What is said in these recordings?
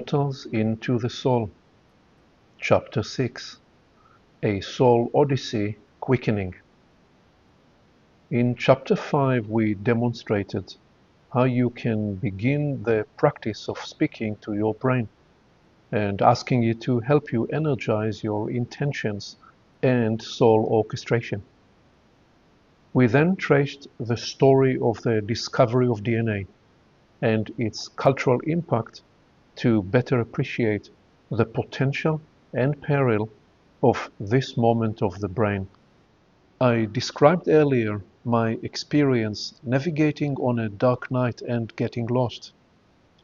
Portals into the Soul. Chapter 6. A Soul Odyssey Quickening. In Chapter 5 we demonstrated how you can begin the practice of speaking to your brain and asking it to help you energize your intentions and soul orchestration. We then traced the story of the discovery of DNA and its cultural impact to better appreciate the potential and peril of this moment of the brain. I described earlier my experience navigating on a dark night and getting lost.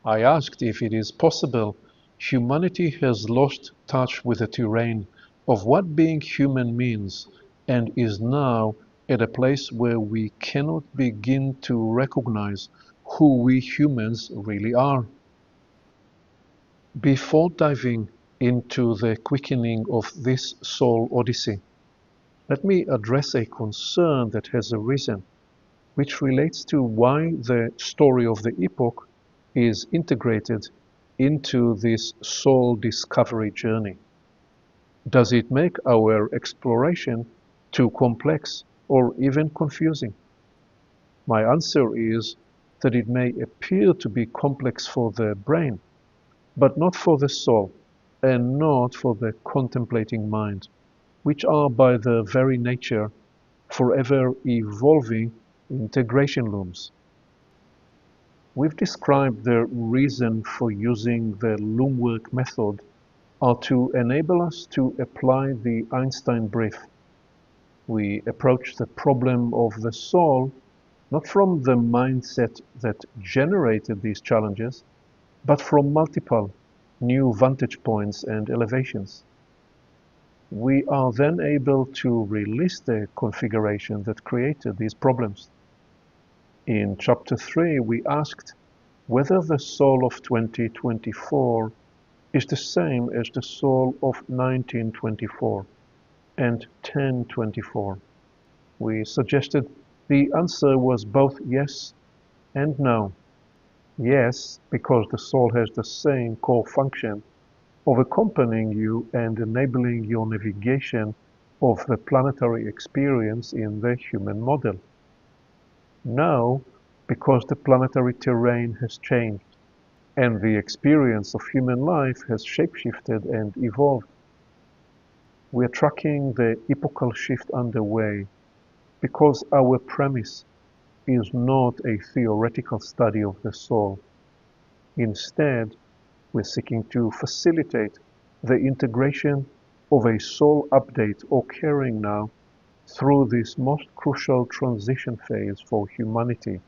I asked if it is possible humanity has lost touch with the terrain of what being human means and is now at a place where we cannot begin to recognize who we humans really are. Before diving into the quickening of this soul odyssey, let me address a concern that has arisen, which relates to why the story of the Epoch is integrated into this soul discovery journey. Does it make our exploration too complex or even confusing? My answer is that it may appear to be complex for the brain, but not for the soul, and not for the contemplating mind, which are by their very nature forever evolving integration looms. We've described the reason for using the loom work method are to enable us to apply the Einstein brief. We approach the problem of the soul not from the mindset that generated these challenges, but from multiple new vantage points and elevations. We are then able to release the configuration that created these problems. In Chapter 3, we asked whether the soul of 2024 is the same as the soul of 1924 and 1024. We suggested the answer was both yes and no. Yes, because the soul has the same core function of accompanying you and enabling your navigation of the planetary experience in the human model. No, because the planetary terrain has changed and the experience of human life has shapeshifted and evolved. We are tracking the epochal shift underway because our premise is not a theoretical study of the soul. Instead, we're seeking to facilitate the integration of a soul update occurring now through this most crucial transition phase for humanity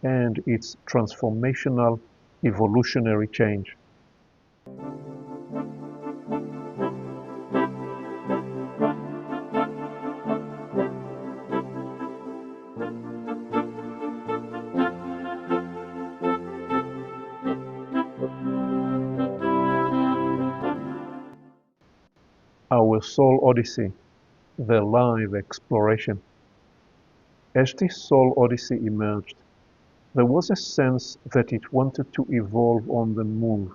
and its transformational evolutionary change. Our Soul Odyssey, the live exploration. As this Soul Odyssey emerged, there was a sense that it wanted to evolve on the move,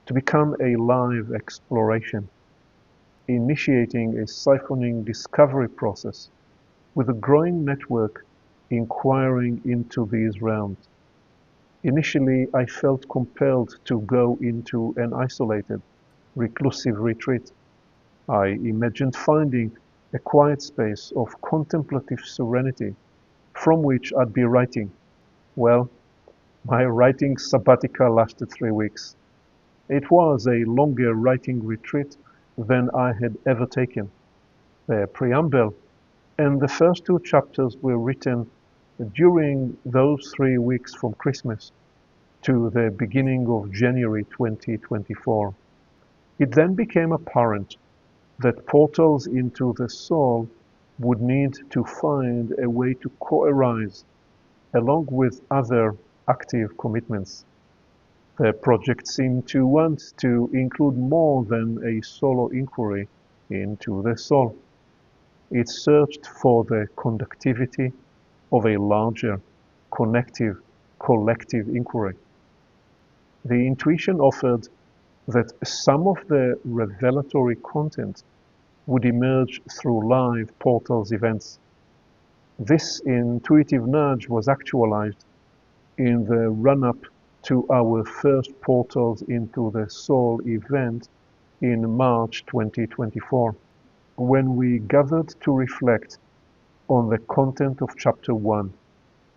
to become a live exploration, initiating a siphoning discovery process with a growing network inquiring into these realms. Initially, I felt compelled to go into an isolated, reclusive retreat. I imagined finding a quiet space of contemplative serenity from which I'd be writing. Well, my writing sabbatical lasted 3 weeks. It was a longer writing retreat than I had ever taken. The preamble and the first 2 chapters were written during those 3 weeks from Christmas to the beginning of January 2024. It then became apparent that portals into the soul would need to find a way to co-arise along with other active commitments. The project seemed to want to include more than a solo inquiry into the soul. It searched for the conductivity of a larger, connective, collective inquiry. The intuition offered that some of the revelatory content would emerge through live portals events. This intuitive nudge was actualized in the run-up to our first portals into the Soul event in March 2024, when we gathered to reflect on the content of Chapter 1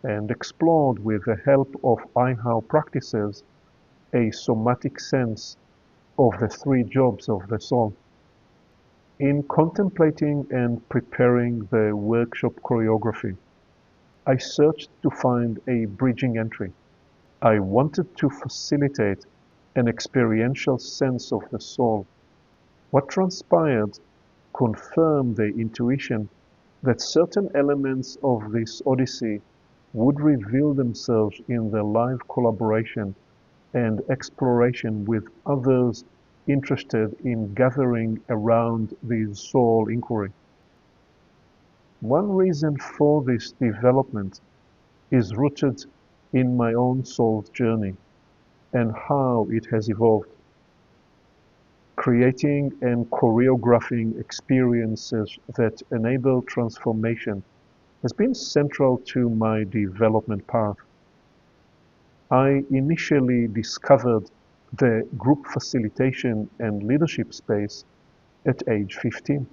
and explored with the help of IHOW practices a somatic sense of the three jobs of the soul. In contemplating and preparing the workshop choreography, I searched to find a bridging entry. I wanted to facilitate an experiential sense of the soul. What transpired confirmed the intuition that certain elements of this odyssey would reveal themselves in the live collaboration and exploration with others interested in gathering around the soul inquiry. One reason for this development is rooted in my own soul's journey and how it has evolved. Creating and choreographing experiences that enable transformation has been central to my development path. I initially discovered the group facilitation and leadership space at age 15,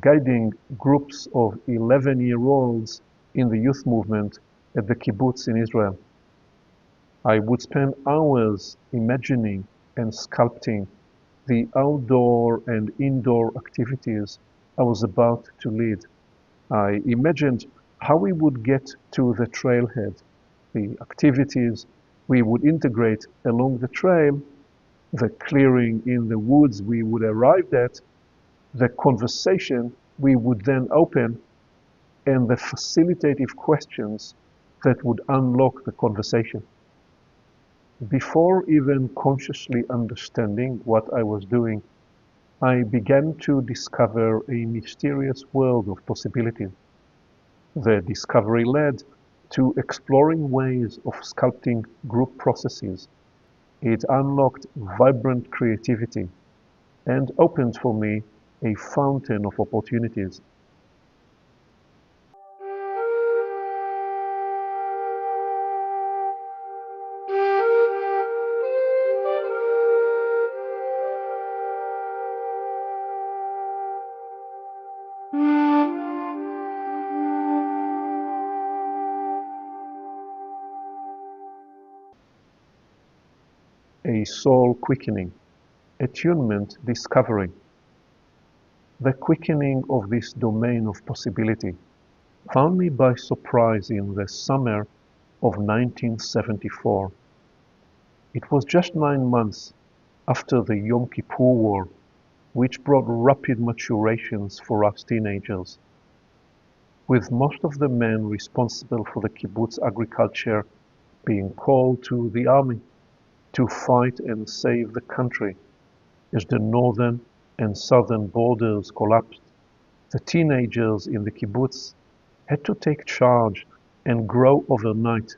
guiding groups of 11-year-olds in the youth movement at the kibbutz in Israel. I would spend hours imagining and sculpting the outdoor and indoor activities I was about to lead. I imagined how we would get to the trailhead, the activities we would integrate along the trail, the clearing in the woods we would arrive at, the conversation we would then open, and the facilitative questions that would unlock the conversation. Before even consciously understanding what I was doing, I began to discover a mysterious world of possibilities. The discovery led to exploring ways of sculpting group processes. It unlocked vibrant creativity and opened for me a fountain of opportunities. A soul quickening, attunement discovery. The quickening of this domain of possibility found me by surprise in the summer of 1974. It was just 9 months after the Yom Kippur War, which brought rapid maturations for us teenagers. With most of the men responsible for the kibbutz agriculture being called to the army to fight and save the country as the northern and southern borders collapsed, the teenagers in the kibbutz had to take charge and grow overnight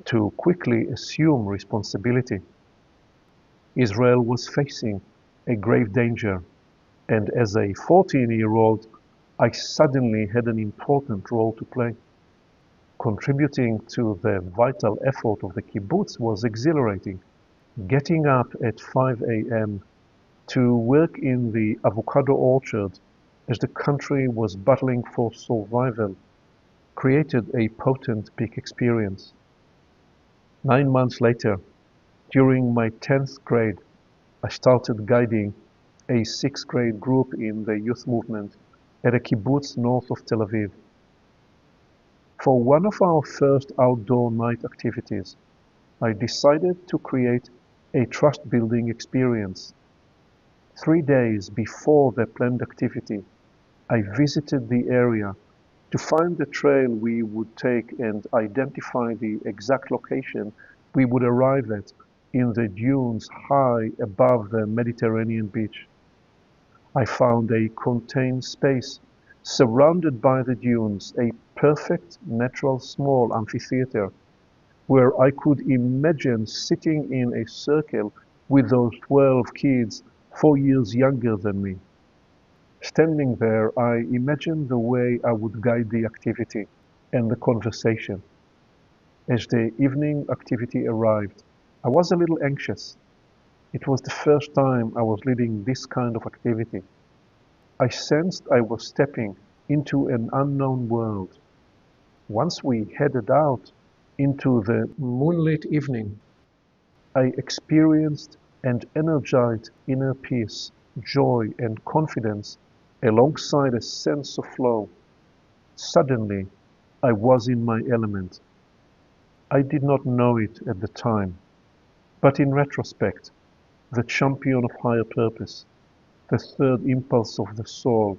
to quickly assume responsibility. Israel was facing a grave danger, and as a 14-year-old, I suddenly had an important role to play. Contributing to the vital effort of the kibbutz was exhilarating. Getting up at 5 a.m. to work in the avocado orchard as the country was battling for survival created a potent peak experience. 9 months later, during my 10th grade, I started guiding a 6th grade group in the youth movement at a kibbutz north of Tel Aviv. For one of our first outdoor night activities, I decided to create a trust-building experience. 3 days before the planned activity, I visited the area to find the trail we would take and identify the exact location we would arrive at in the dunes high above the Mediterranean beach. I found a contained space surrounded by the dunes, a perfect natural small amphitheater where I could imagine sitting in a circle with those 12 kids 4 years younger than me. Standing there, I imagined the way I would guide the activity and the conversation. As the evening activity arrived, I was a little anxious. It was the first time I was leading this kind of activity. I sensed I was stepping into an unknown world. Once we headed out into the moonlit evening, I experienced and energized inner peace, joy, and confidence alongside a sense of flow. Suddenly, I was in my element. I did not know it at the time, but in retrospect, the champion of higher purpose, the third impulse of the soul,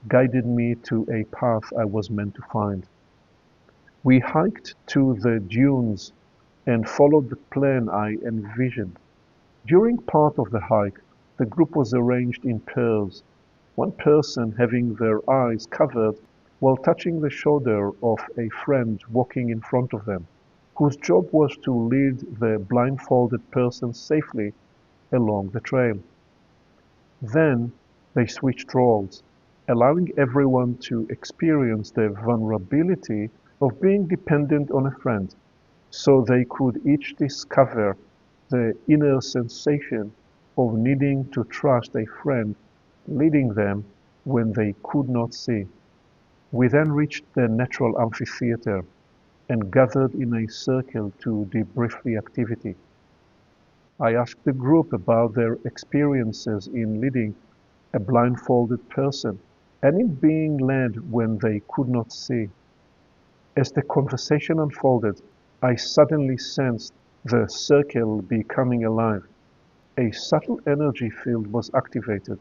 guided me to a path I was meant to find. We hiked to the dunes and followed the plan I envisioned. During part of the hike, the group was arranged in pairs, one person having their eyes covered while touching the shoulder of a friend walking in front of them, whose job was to lead the blindfolded person safely along the trail. Then they switched roles, allowing everyone to experience the vulnerability of being dependent on a friend, so they could each discover the inner sensation of needing to trust a friend leading them when they could not see. We then reached the natural amphitheater and gathered in a circle to debrief the activity. I asked the group about their experiences in leading a blindfolded person and in being led when they could not see. As the conversation unfolded, I suddenly sensed the circle becoming alive. A subtle energy field was activated,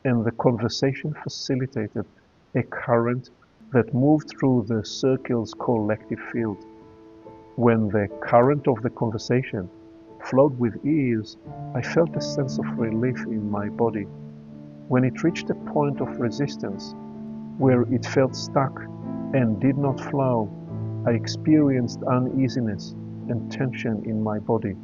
and the conversation facilitated a current that moved through the circle's collective field. When the current of the conversation flowed with ease, I felt a sense of relief in my body. When it reached a point of resistance, where it felt stuck and did not flow, I experienced uneasiness and tension in my body.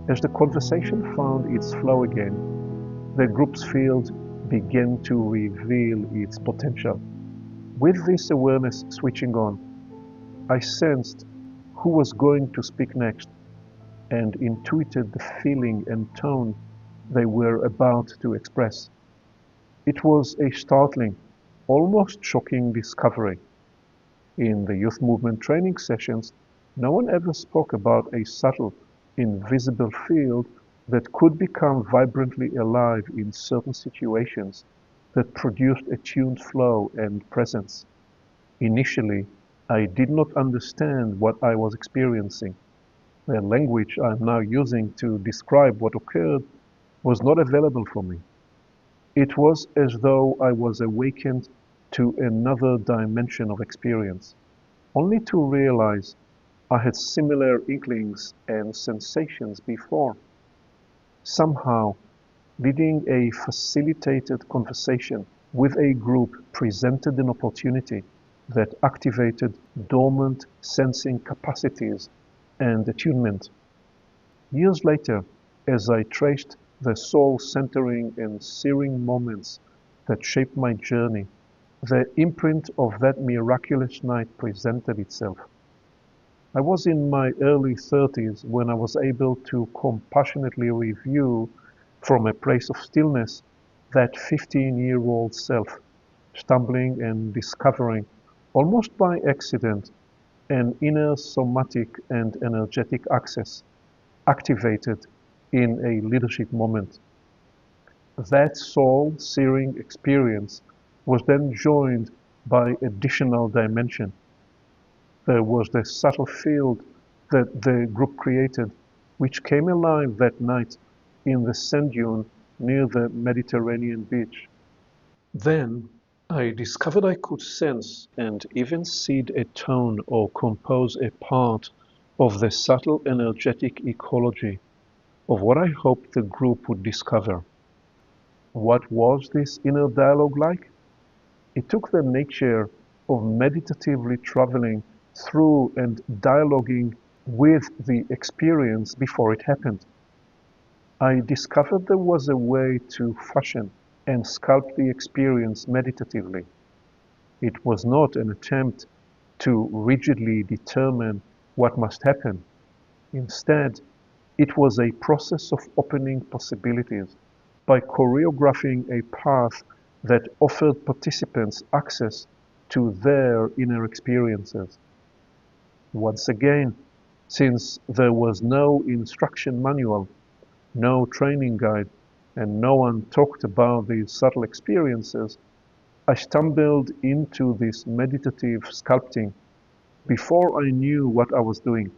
As the conversation found its flow again, the group's field began to reveal its potential. With this awareness switching on, I sensed who was going to speak next and intuited the feeling and tone they were about to express. It was a startling, almost shocking discovery. In the youth movement training sessions, no one ever spoke about a subtle, invisible field that could become vibrantly alive in certain situations that produced a tuned flow and presence. Initially, I did not understand what I was experiencing. The language I am now using to describe what occurred was not available for me. It was as though I was awakened to another dimension of experience, only to realize I had similar inklings and sensations before. Somehow, leading a facilitated conversation with a group presented an opportunity that activated dormant sensing capacities and attunement. Years later, as I traced the soul-centering and searing moments that shaped my journey, the imprint of that miraculous night presented itself. I was in my early 30s when I was able to compassionately review from a place of stillness that 15-year-old self, stumbling and discovering, almost by accident, an inner somatic and energetic access activated in a leadership moment. That soul-searing experience was then joined by additional dimension. There was the subtle field that the group created, which came alive that night in the sand dune near the Mediterranean beach. Then I discovered I could sense and even seed a tone or compose a part of the subtle energetic ecology of what I hoped the group would discover. What was this inner dialogue like? It took the nature of meditatively traveling through and dialoguing with the experience before it happened. I discovered there was a way to fashion and sculpt the experience meditatively. It was not an attempt to rigidly determine what must happen. Instead, it was a process of opening possibilities by choreographing a path that offered participants access to their inner experiences. Once again, since there was no instruction manual, no training guide, and no one talked about these subtle experiences, I stumbled into this meditative sculpting before I knew what I was doing.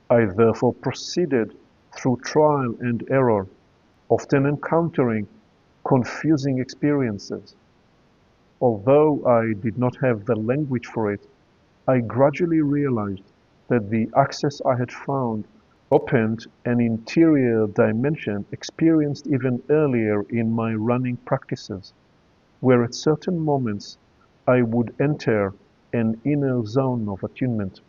I therefore proceeded through trial and error, often encountering confusing experiences. Although I did not have the language for it, I gradually realized that the access I had found opened an interior dimension experienced even earlier in my running practices, where at certain moments I would enter an inner zone of attunement.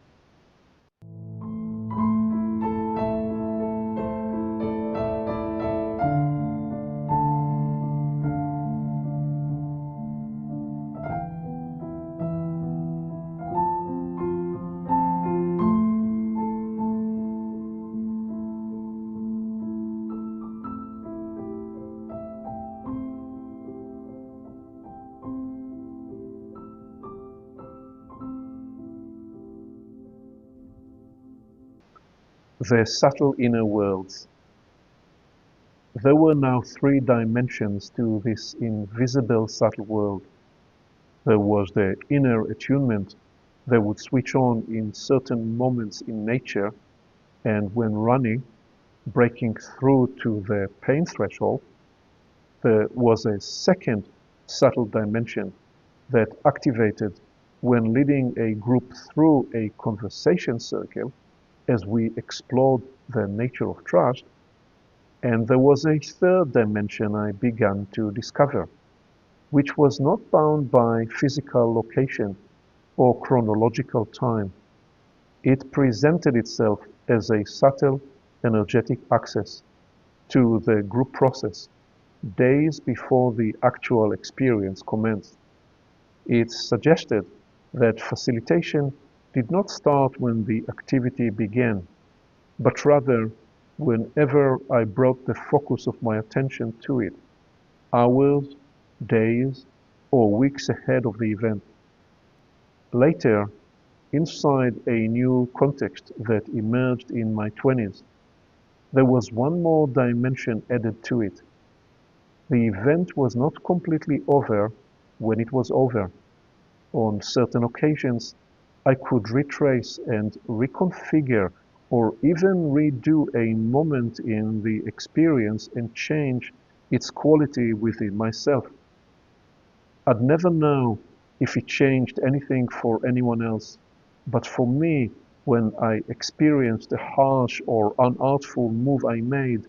The subtle inner worlds. There were now three dimensions to this invisible subtle world. There was the inner attunement that would switch on in certain moments in nature, and when running, breaking through to the pain threshold. There was a second subtle dimension that activated when leading a group through a conversation circle as we explored the nature of trust. And there was a third dimension I began to discover, which was not bound by physical location or chronological time. It presented itself as a subtle energetic access to the group process days before the actual experience commenced. It suggested that facilitation did not start when the activity began, but rather whenever I brought the focus of my attention to it, hours, days, or weeks ahead of the event. Later, inside a new context that emerged in my 20s, there was one more dimension added to it. The event was not completely over when it was over. On certain occasions, I could retrace and reconfigure or even redo a moment in the experience and change its quality within myself. I'd never know if it changed anything for anyone else, but for me, when I experienced a harsh or unartful move I made,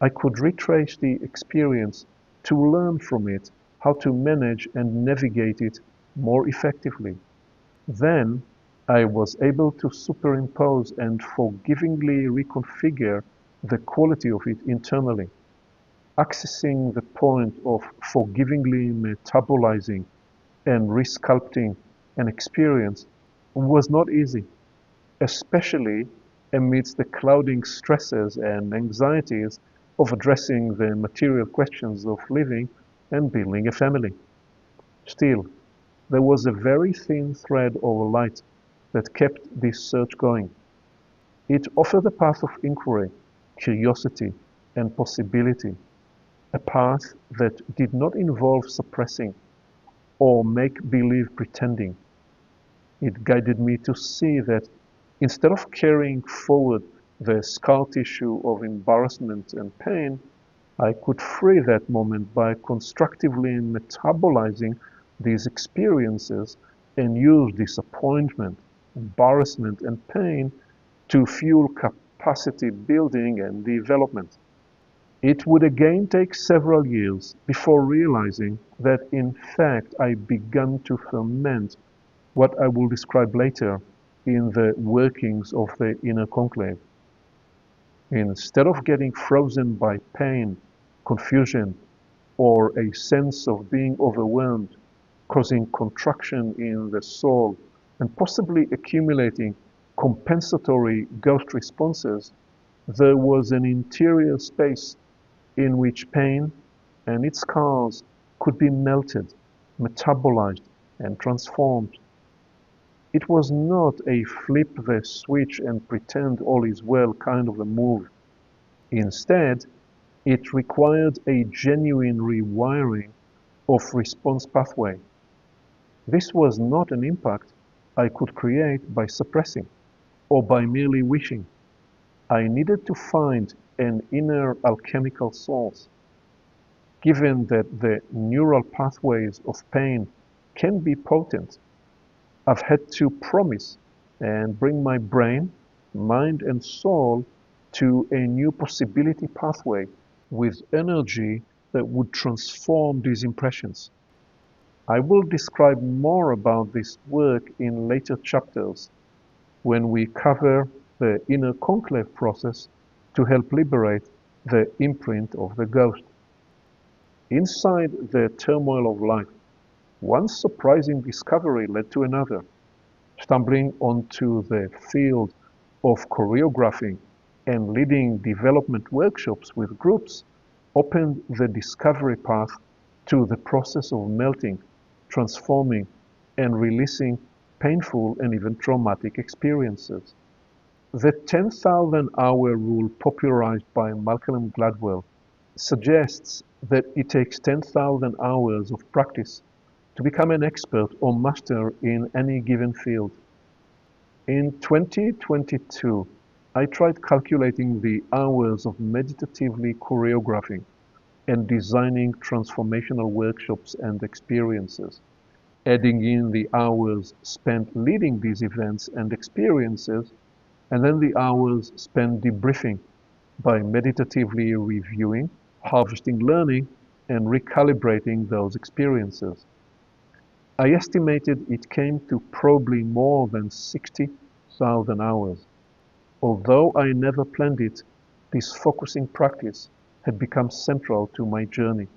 I could retrace the experience to learn from it how to manage and navigate it more effectively. Then I was able to superimpose and forgivingly reconfigure the quality of it internally. Accessing the point of forgivingly metabolizing and resculpting an experience was not easy, especially amidst the clouding stresses and anxieties of addressing the material questions of living and building a family. Still, there was a very thin thread of light that kept this search going. It offered a path of inquiry, curiosity, and possibility, a path that did not involve suppressing or make-believe pretending. It guided me to see that instead of carrying forward the scar tissue of embarrassment and pain, I could free that moment by constructively metabolizing these experiences and use disappointment, embarrassment, and pain to fuel capacity building and development. It would again take several years before realizing that in fact I began to ferment what I will describe later in the workings of the inner conclave. Instead of getting frozen by pain, confusion, or a sense of being overwhelmed, causing contraction in the soul and possibly accumulating compensatory ghost responses, there was an interior space in which pain and its cause could be melted, metabolized, and transformed. It was not a flip the switch and pretend all is well kind of a move. Instead, it required a genuine rewiring of response pathway. This was not an impact I could create by suppressing or by merely wishing. I needed to find an inner alchemical source. Given that the neural pathways of pain can be potent, I've had to promise and bring my brain, mind, and soul to a new possibility pathway with energy that would transform these impressions. I will describe more about this work in later chapters when we cover the inner conclave process to help liberate the imprint of the ghost. Inside the turmoil of life, one surprising discovery led to another. Stumbling onto the field of choreographing and leading development workshops with groups opened the discovery path to the process of melting, transforming, and releasing painful and even traumatic experiences. The 10,000 hour rule popularized by Malcolm Gladwell suggests that it takes 10,000 hours of practice to become an expert or master in any given field. In 2022, I tried calculating the hours of meditatively choreographing and designing transformational workshops and experiences, adding in the hours spent leading these events and experiences, and then the hours spent debriefing by meditatively reviewing, harvesting learning, and recalibrating those experiences. I estimated it came to probably more than 60,000 hours. Although I never planned it, this focusing practice had become central to my journey.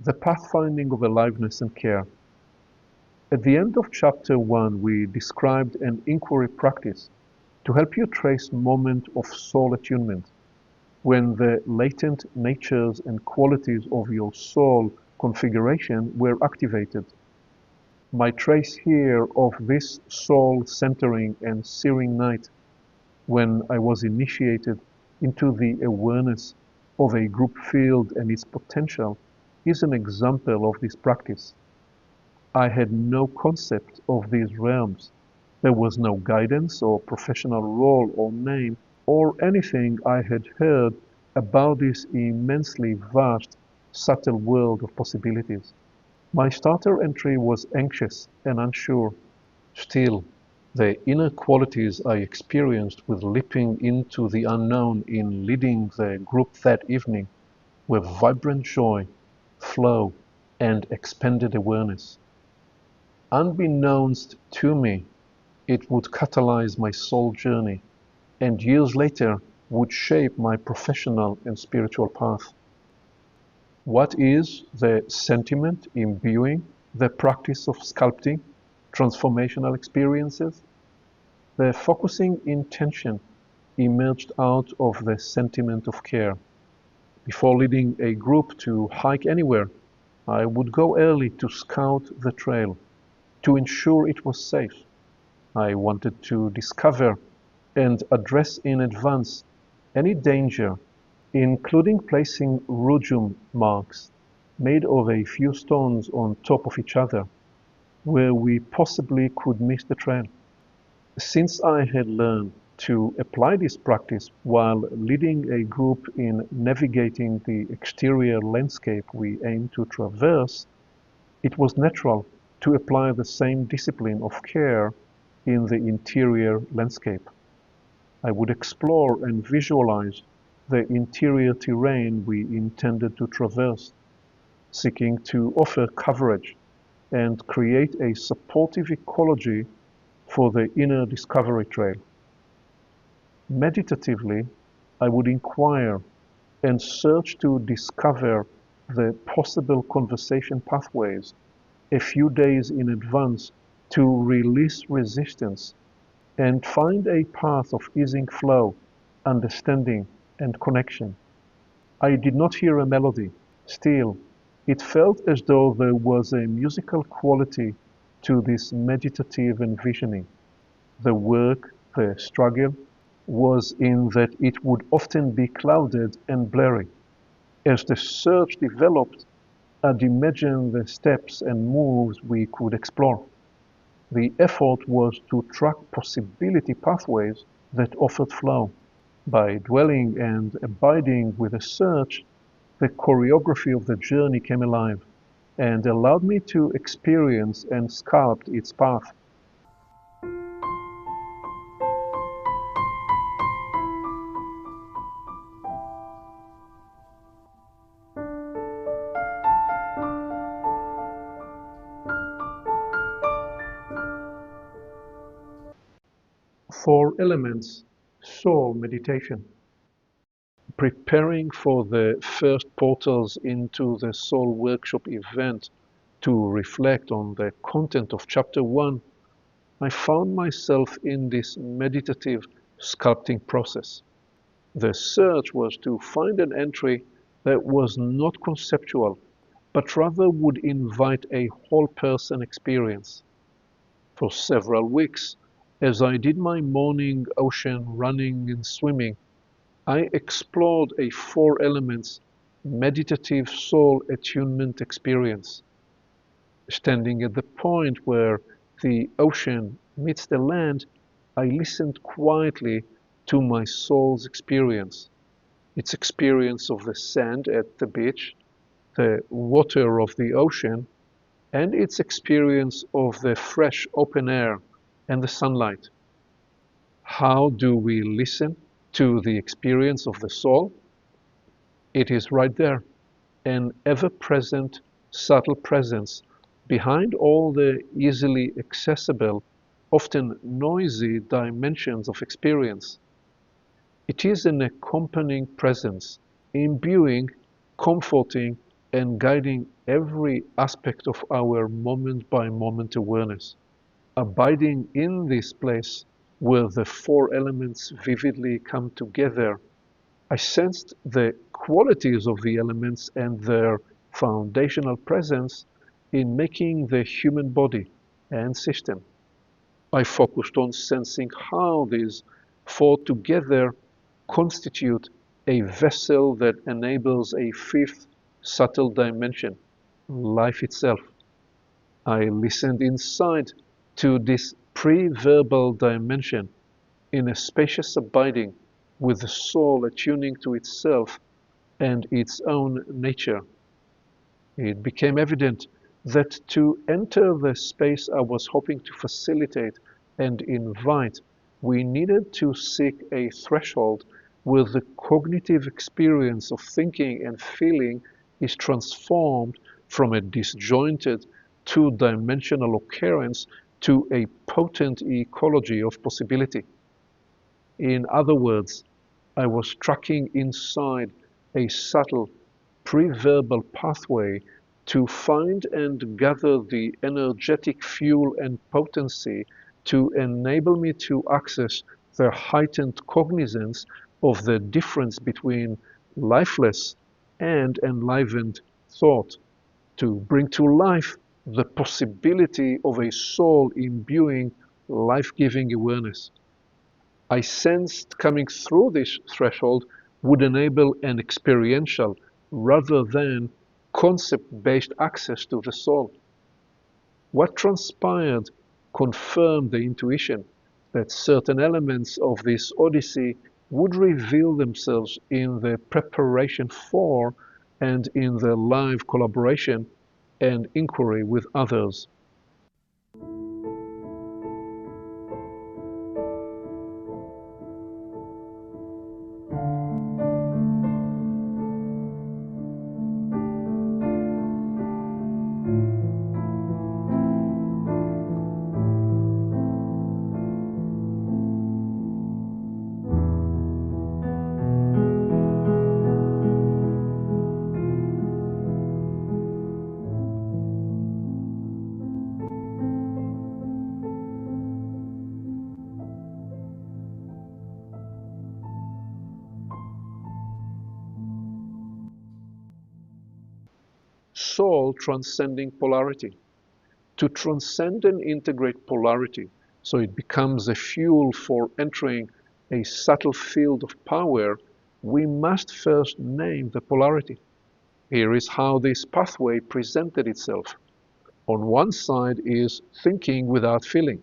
The Pathfinding of Aliveness and Care. At the end of Chapter 1, we described an inquiry practice to help you trace moment of soul attunement, when the latent natures and qualities of your soul configuration were activated. My trace here of this soul centering and searing night, when I was initiated into the awareness of a group field and its potential, is an example of this practice. I had no concept of these realms. There was no guidance or professional role or name or anything I had heard about this immensely vast, subtle world of possibilities. My starter entry was anxious and unsure. Still, the inner qualities I experienced with leaping into the unknown in leading the group that evening were vibrant joy, flow, and expanded awareness. Unbeknownst to me, it would catalyze my soul journey, and years later would shape my professional and spiritual path. What is the sentiment imbuing the practice of sculpting transformational experiences? The focusing intention emerged out of the sentiment of care. Before leading a group to hike anywhere, I would go early to scout the trail, to ensure it was safe. I wanted to discover and address in advance any danger including placing rujum marks made of a few stones on top of each other, where we possibly could miss the trail. Since I had learned to apply this practice while leading a group in navigating the exterior landscape we aimed to traverse, it was natural to apply the same discipline of care in the interior landscape. I would explore and visualize the interior terrain we intended to traverse, seeking to offer coverage and create a supportive ecology for the inner discovery trail. Meditatively, I would inquire and search to discover the possible conversation pathways a few days in advance to release resistance and find a path of easing flow, understanding, and connection. I did not hear a melody. Still, it felt as though there was a musical quality to this meditative envisioning. The work, the struggle, was in that it would often be clouded and blurry. As the search developed, I'd imagine the steps and moves we could explore. The effort was to track possibility pathways that offered flow. By dwelling and abiding with the search, the choreography of the journey came alive and allowed me to experience and sculpt its path. Four elements, soul meditation. Preparing for the first portals into the Soul Workshop event to reflect on the content of Chapter 1, I found myself in this meditative sculpting process. The search was to find an entry that was not conceptual, but rather would invite a whole person experience. For several weeks, as I did my morning ocean running and swimming, I explored a four elements meditative soul attunement experience. Standing at the point where the ocean meets the land, I listened quietly to my soul's experience. Its experience of the sand at the beach, the water of the ocean, and its experience of the fresh open air and the sunlight. How do we listen to the experience of the soul? It is right there, an ever-present, subtle presence behind all the easily accessible, often noisy dimensions of experience. It is an accompanying presence, imbuing, comforting, and guiding every aspect of our moment-by-moment awareness. Abiding in this place where the four elements vividly come together, I sensed the qualities of the elements and their foundational presence in making the human body and system. I focused on sensing how these four together constitute a vessel that enables a fifth subtle dimension, life itself. I listened inside to this pre-verbal dimension in a spacious abiding with the soul attuning to itself and its own nature. It became evident that to enter the space I was hoping to facilitate and invite, we needed to seek a threshold where the cognitive experience of thinking and feeling is transformed from a disjointed, two-dimensional occurrence to a potent ecology of possibility. In other words, I was tracking inside a subtle, pre-verbal pathway to find and gather the energetic fuel and potency to enable me to access the heightened cognizance of the difference between lifeless and enlivened thought, to bring to life the possibility of a soul imbuing life-giving awareness. I sensed coming through this threshold would enable an experiential rather than concept-based access to the soul. What transpired confirmed the intuition that certain elements of this odyssey would reveal themselves in the preparation for and in the live collaboration and inquiry with others. Soul transcending polarity. To transcend and integrate polarity so it becomes a fuel for entering a subtle field of power, we must first name the polarity. Here is how this pathway presented itself. On one side is thinking without feeling.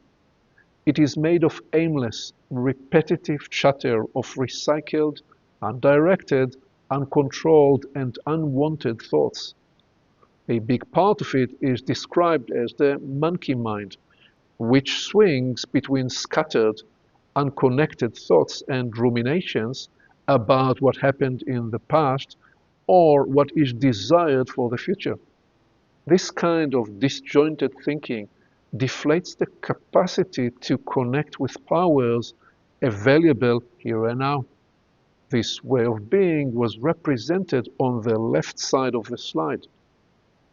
It is made of aimless, repetitive chatter of recycled, undirected, uncontrolled, and unwanted thoughts. A big part of it is described as the monkey mind, which swings between scattered, unconnected thoughts and ruminations about what happened in the past or what is desired for the future. This kind of disjointed thinking deflates the capacity to connect with powers available here and now. This way of being was represented on the left side of the slide.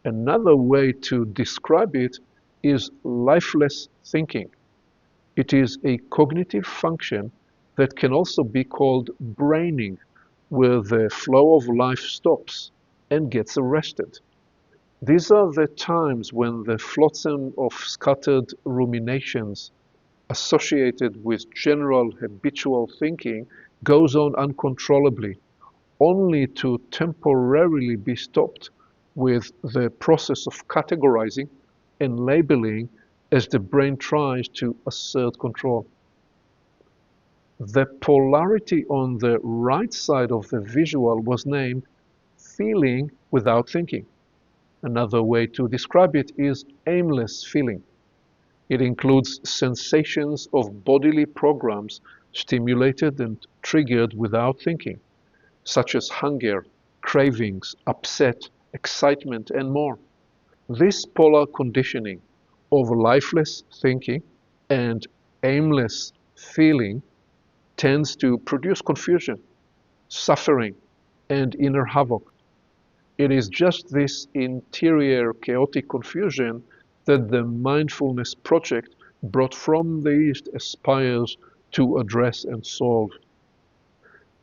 Another way to describe it is lifeless thinking. It is a cognitive function that can also be called braining, where the flow of life stops and gets arrested. These are the times when the flotsam of scattered ruminations associated with general habitual thinking goes on uncontrollably, only to temporarily be stopped with the process of categorizing and labeling as the brain tries to assert control. The polarity on the right side of the visual was named feeling without thinking. Another way to describe it is aimless feeling. It includes sensations of bodily programs stimulated and triggered without thinking, such as hunger, cravings, upset, excitement, and more. This polar conditioning of lifeless thinking and aimless feeling tends to produce confusion, suffering, and inner havoc. It is just this interior chaotic confusion that the mindfulness project brought from the East aspires to address and solve.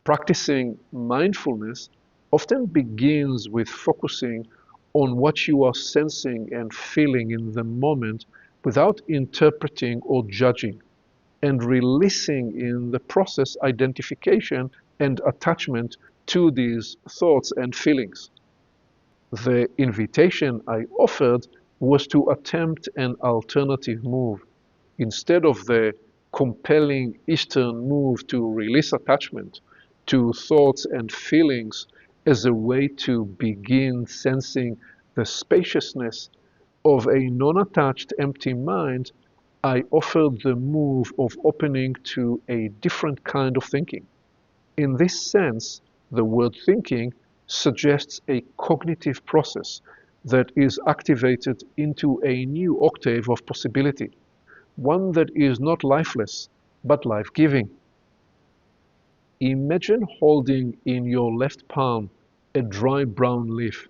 Practicing mindfulness often begins with focusing on what you are sensing and feeling in the moment without interpreting or judging, and releasing in the process identification and attachment to these thoughts and feelings. The invitation I offered was to attempt an alternative move. Instead of the compelling Eastern move to release attachment to thoughts and feelings as a way to begin sensing the spaciousness of a non-attached empty mind, I offered the move of opening to a different kind of thinking. In this sense, the word thinking suggests a cognitive process that is activated into a new octave of possibility, one that is not lifeless, but life-giving. Imagine holding in your left palm a dry brown leaf,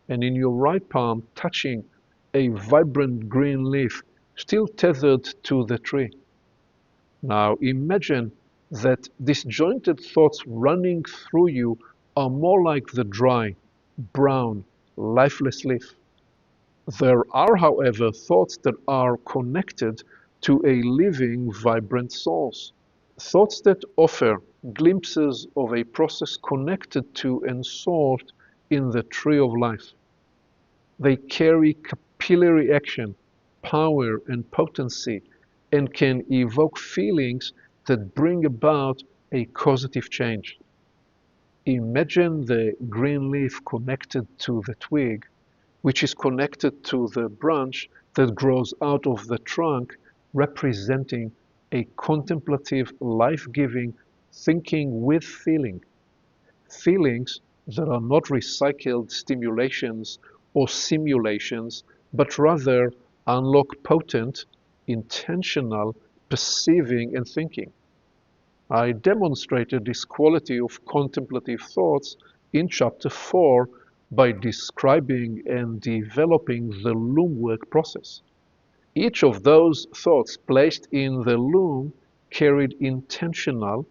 and in your right palm touching a vibrant green leaf still tethered to the tree. Now imagine that disjointed thoughts running through you are more like the dry, brown, lifeless leaf. There are, however, thoughts that are connected to a living, vibrant source. Thoughts that offer glimpses of a process connected to and solved in the tree of life. They carry capillary action, power, and potency, and can evoke feelings that bring about a causative change. Imagine the green leaf connected to the twig, which is connected to the branch that grows out of the trunk, representing a contemplative, life-giving thinking with feeling. Feelings that are not recycled stimulations or simulations, but rather unlock potent, intentional perceiving and thinking. I demonstrated this quality of contemplative thoughts in Chapter 4 by describing and developing the loom work process. Each of those thoughts placed in the loom carried intentional,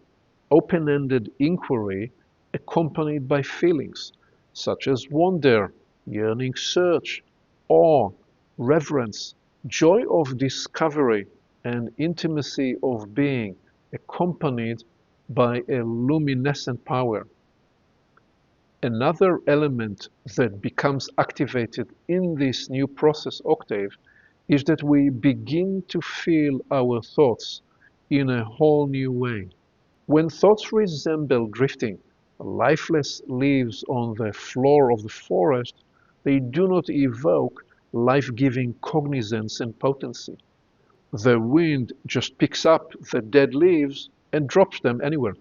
open-ended inquiry accompanied by feelings such as wonder, yearning search, awe, reverence, joy of discovery, and intimacy of being, accompanied by a luminescent power. Another element that becomes activated in this new process octave is that we begin to feel our thoughts in a whole new way. When thoughts resemble drifting, lifeless leaves on the floor of the forest, they do not evoke life-giving cognizance and potency. The wind just picks up the dead leaves and drops them anywhere.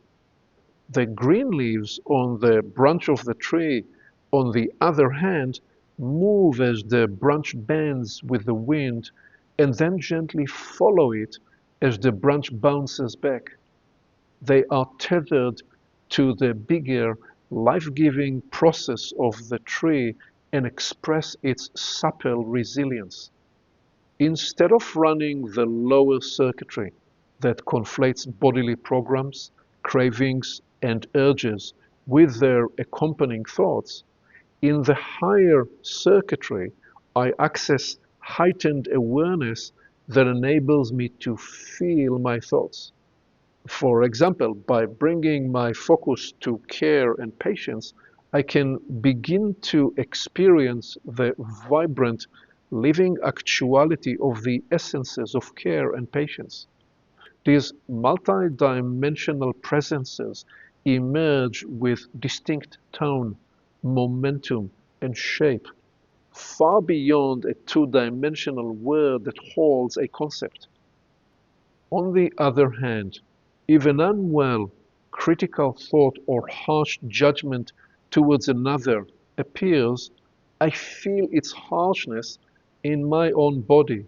The green leaves on the branch of the tree, on the other hand, move as the branch bends with the wind and then gently follow it as the branch bounces back. They are tethered to the bigger, life-giving process of the tree and express its supple resilience. Instead of running the lower circuitry that conflates bodily programs, cravings, and urges with their accompanying thoughts, in the higher circuitry, I access heightened awareness that enables me to feel my thoughts. For example, by bringing my focus to care and patience, I can begin to experience the vibrant, living actuality of the essences of care and patience. These multidimensional presences emerge with distinct tone, momentum, and shape, far beyond a two-dimensional word that holds a concept. On the other hand, if an unwell, critical thought or harsh judgment towards another appears, I feel its harshness in my own body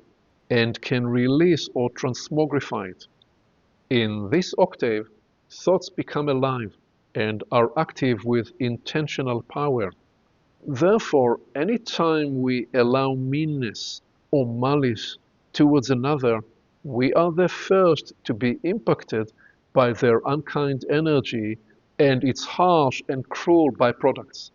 and can release or transmogrify it. In this octave, thoughts become alive and are active with intentional power. Therefore, any time we allow meanness or malice towards another, we are the first to be impacted by their unkind energy and its harsh and cruel byproducts.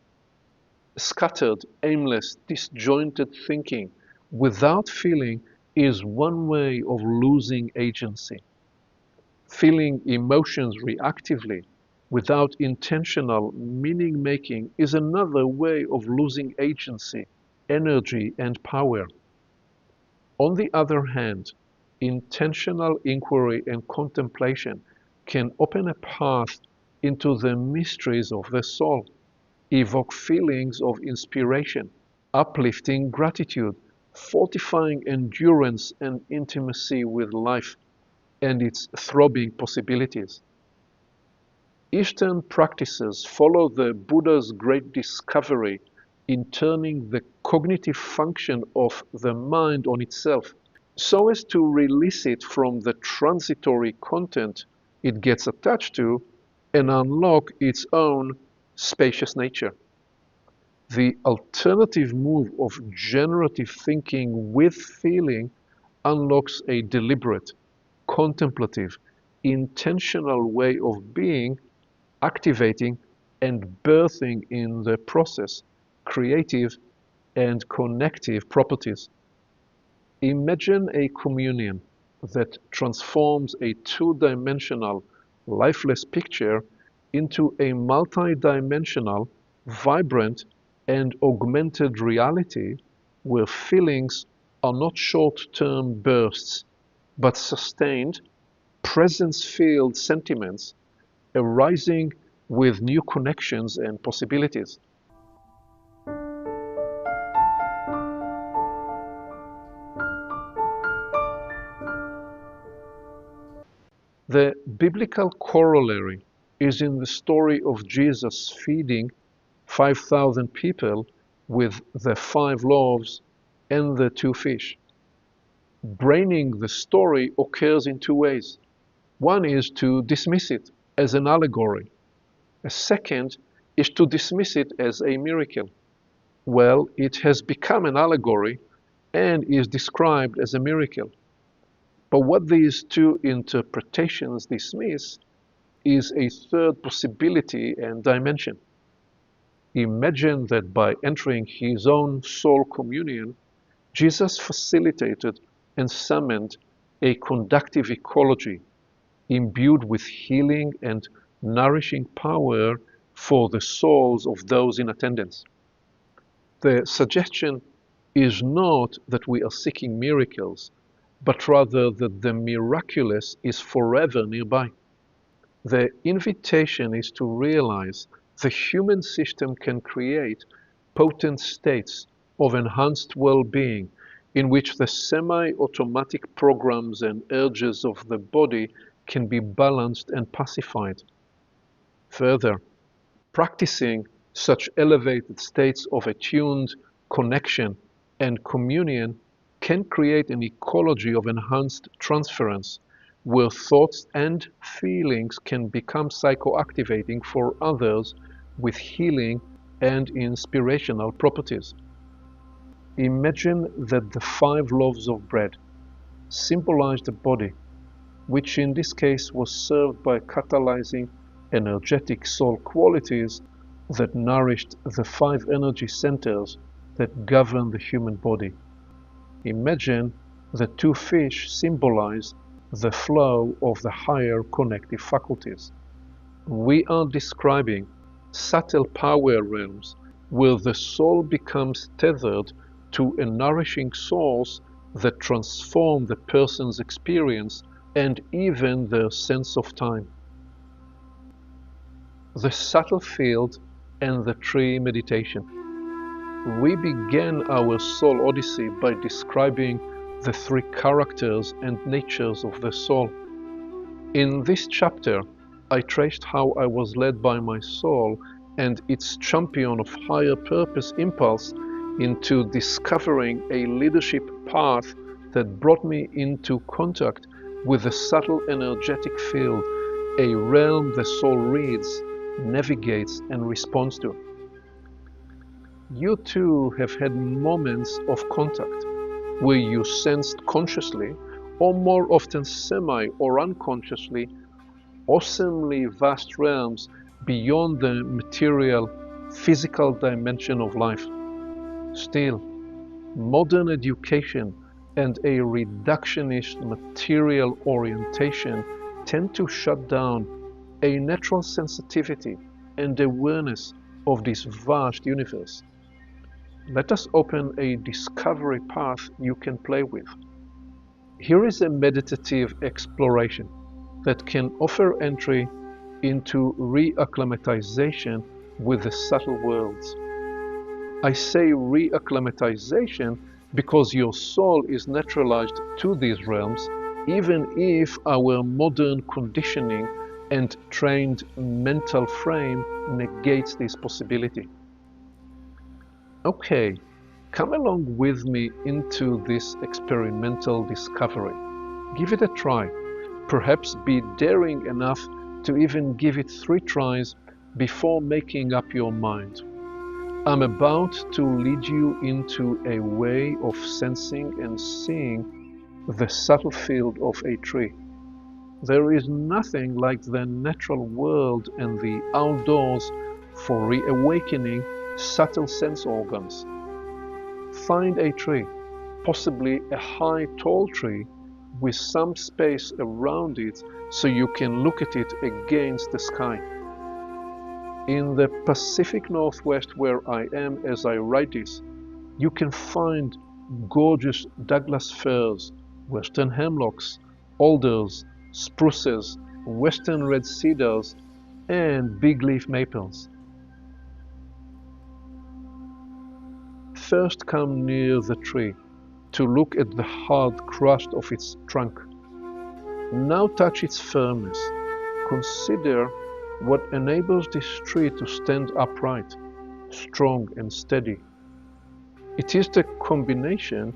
Scattered, aimless, disjointed thinking without feeling is one way of losing agency. Feeling emotions reactively without intentional meaning making is another way of losing agency, energy, and power. On the other hand, intentional inquiry and contemplation can open a path into the mysteries of the soul, evoke feelings of inspiration, uplifting gratitude, fortifying endurance and intimacy with life and its throbbing possibilities. Eastern practices follow the Buddha's great discovery in turning the cognitive function of the mind on itself so as to release it from the transitory content it gets attached to and unlock its own spacious nature. The alternative move of generative thinking with feeling unlocks a deliberate, contemplative, intentional way of being, activating and birthing in the process creative and connective properties. Imagine a communion that transforms a two-dimensional lifeless picture into a multi-dimensional, vibrant, and augmented reality where feelings are not short-term bursts, but sustained, presence-filled sentiments arising with new connections and possibilities. The biblical corollary is in the story of Jesus feeding 5,000 people with the 5 loaves and the 2 fish. Braining the story occurs in 2 ways. One is to dismiss it as an allegory. A second is to dismiss it as a miracle. Well, it has become an allegory and is described as a miracle. But what these 2 interpretations dismiss is a third possibility and dimension. Imagine that by entering his own soul communion, Jesus facilitated and summoned a conductive ecology imbued with healing and nourishing power for the souls of those in attendance. The suggestion is not that we are seeking miracles, but rather that the miraculous is forever nearby. The invitation is to realize the human system can create potent states of enhanced well-being in which the semi-automatic programs and urges of the body can be balanced and pacified. Further, practicing such elevated states of attuned connection and communion can create an ecology of enhanced transference where thoughts and feelings can become psychoactivating for others with healing and inspirational properties. Imagine that the 5 loaves of bread symbolize the body, which in this case was served by catalyzing energetic soul qualities that nourished the 5 energy centers that govern the human body. Imagine the 2 fish symbolize the flow of the higher connective faculties. We are describing subtle power realms where the soul becomes tethered to a nourishing source that transforms the person's experience and even their sense of time. The subtle field and the tree meditation. We began our Soul Odyssey by describing the 3 characters and natures of the soul. In this chapter, I traced how I was led by my soul and its champion of higher purpose impulse into discovering a leadership path that brought me into contact with the subtle energetic field, a realm the soul reads, navigates, and responds to. You too have had moments of contact where you sensed consciously, or more often semi or unconsciously, awesomely vast realms beyond the material, physical dimension of life. Still, modern education and a reductionist material orientation tend to shut down a natural sensitivity and awareness of this vast universe. Let us open a discovery path you can play with. Here is a meditative exploration that can offer entry into reacclimatization with the subtle worlds. I say reacclimatization because your soul is naturalized to these realms, even if our modern conditioning and trained mental frame negates this possibility. Okay, come along with me into this experimental discovery. Give it a try. Perhaps be daring enough to even give it 3 tries before making up your mind. I'm about to lead you into a way of sensing and seeing the subtle field of a tree. There is nothing like the natural world and the outdoors for reawakening subtle sense organs. Find a tree, possibly a high, tall tree, with some space around it so you can look at it against the sky. In the Pacific Northwest where I am as I write this, you can find gorgeous Douglas firs, western hemlocks, alders, spruces, western red cedars, and big leaf maples. First come near the tree to look at the hard crust of its trunk. Now touch its firmness. Consider what enables this tree to stand upright, strong and steady. It is the combination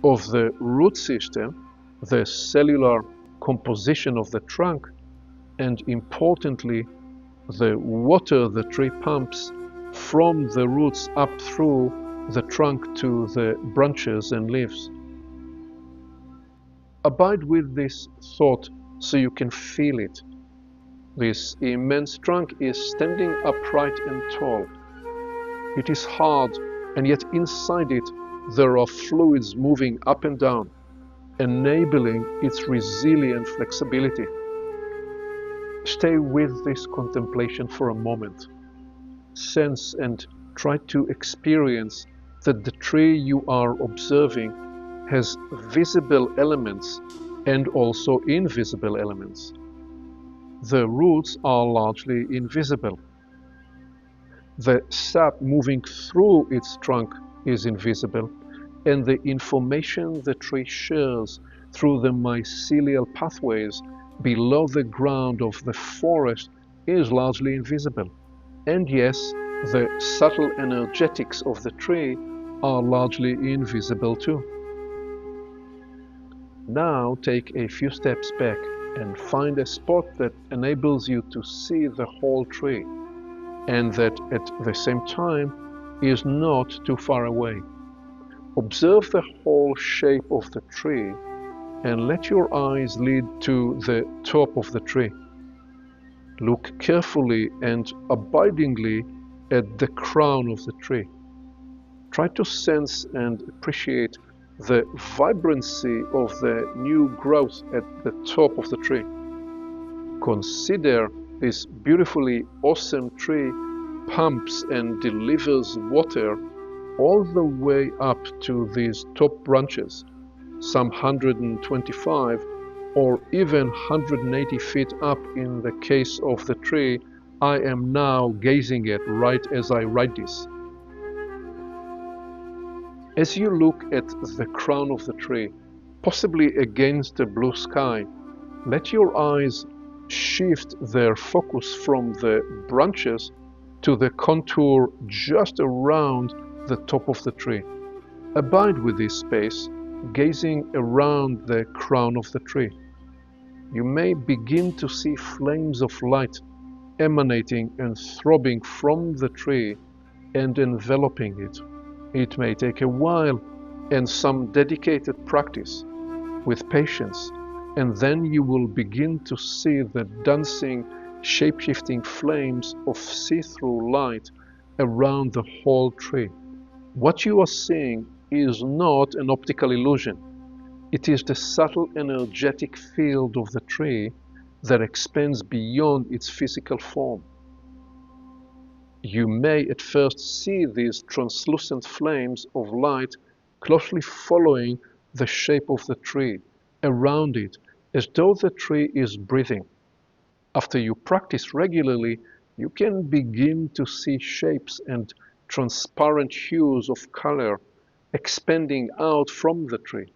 of the root system, the cellular composition of the trunk, and importantly, the water the tree pumps from the roots up through the trunk to the branches and leaves. Abide with this thought so you can feel it. This immense trunk is standing upright and tall. It is hard, and yet inside it there are fluids moving up and down, enabling its resilient flexibility. Stay with this contemplation for a moment. Sense and try to experience that the tree you are observing has visible elements and also invisible elements. The roots are largely invisible. The sap moving through its trunk is invisible, and the information the tree shares through the mycelial pathways below the ground of the forest is largely invisible. And yes, the subtle energetics of the tree are largely invisible too. Now take a few steps back and find a spot that enables you to see the whole tree, and that at the same time is not too far away. Observe the whole shape of the tree and let your eyes lead to the top of the tree. Look carefully and abidingly at the crown of the tree. Try to sense and appreciate the vibrancy of the new growth at the top of the tree. Consider this beautifully awesome tree pumps and delivers water all the way up to these top branches, some 125 or even 180 feet up in the case of the tree I am now gazing at right as I write this. As you look at the crown of the tree, possibly against the blue sky, let your eyes shift their focus from the branches to the contour just around the top of the tree. Abide with this space, gazing around the crown of the tree. You may begin to see flames of light emanating and throbbing from the tree and enveloping it. It may take a while and some dedicated practice with patience, and then you will begin to see the dancing, shape-shifting flames of see-through light around the whole tree. What you are seeing is not an optical illusion. It is the subtle energetic field of the tree that expands beyond its physical form. You may at first see these translucent flames of light closely following the shape of the tree around it, as though the tree is breathing. After you practice regularly, you can begin to see shapes and transparent hues of color expanding out from the tree.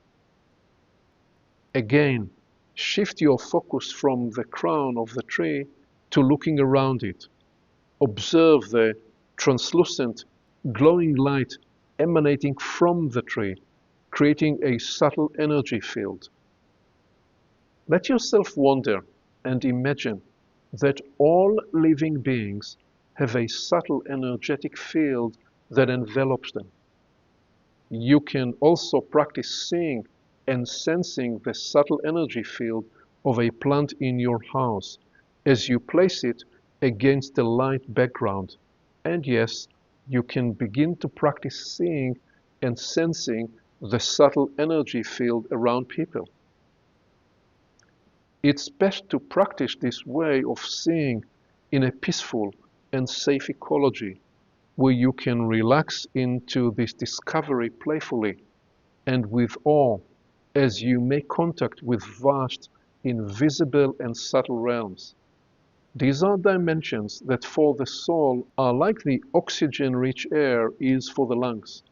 Again, shift your focus from the crown of the tree to looking around it. Observe the translucent, glowing light emanating from the tree, creating a subtle energy field. Let yourself wonder and imagine that all living beings have a subtle energetic field that envelops them. You can also practice seeing and sensing the subtle energy field of a plant in your house as you place it against the light background. And yes, you can begin to practice seeing and sensing the subtle energy field around people. It's best to practice this way of seeing in a peaceful and safe ecology, where you can relax into this discovery playfully and with awe as you make contact with vast, invisible and subtle realms. These are dimensions that for the soul are like the oxygen-rich air is for the lungs.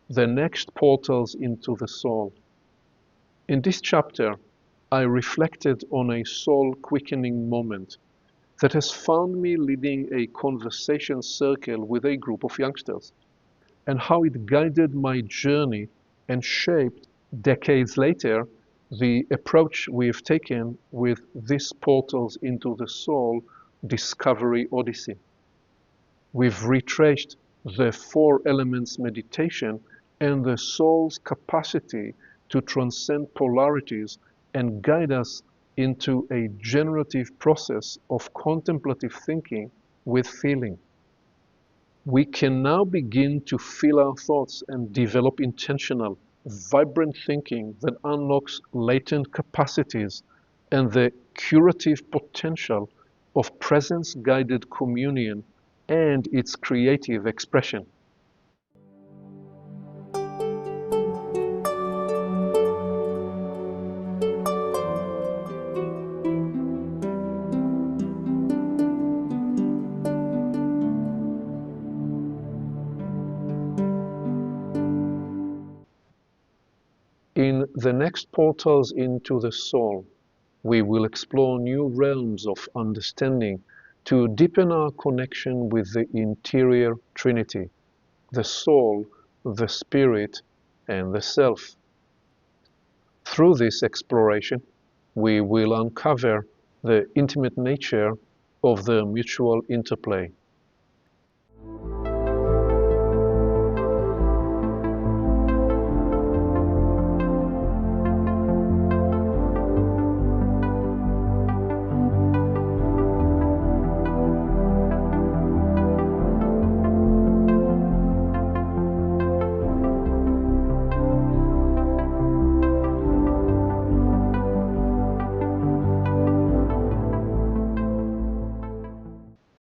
The next portals into the soul. In this chapter, I reflected on a soul-quickening moment that has found me leading a conversation circle with a group of youngsters, and how it guided my journey and shaped, decades later, the approach we have taken with this portals into the soul discovery odyssey. We've retraced the four elements meditation and the soul's capacity to transcend polarities and guide us into a generative process of contemplative thinking with feeling. We can now begin to feel our thoughts and develop intentional, vibrant thinking that unlocks latent capacities and the curative potential of presence-guided communion and its creative expression. In the next portals into the soul, we will explore new realms of understanding to deepen our connection with the interior Trinity, the soul, the spirit, and the self. Through this exploration, we will uncover the intimate nature of the mutual interplay.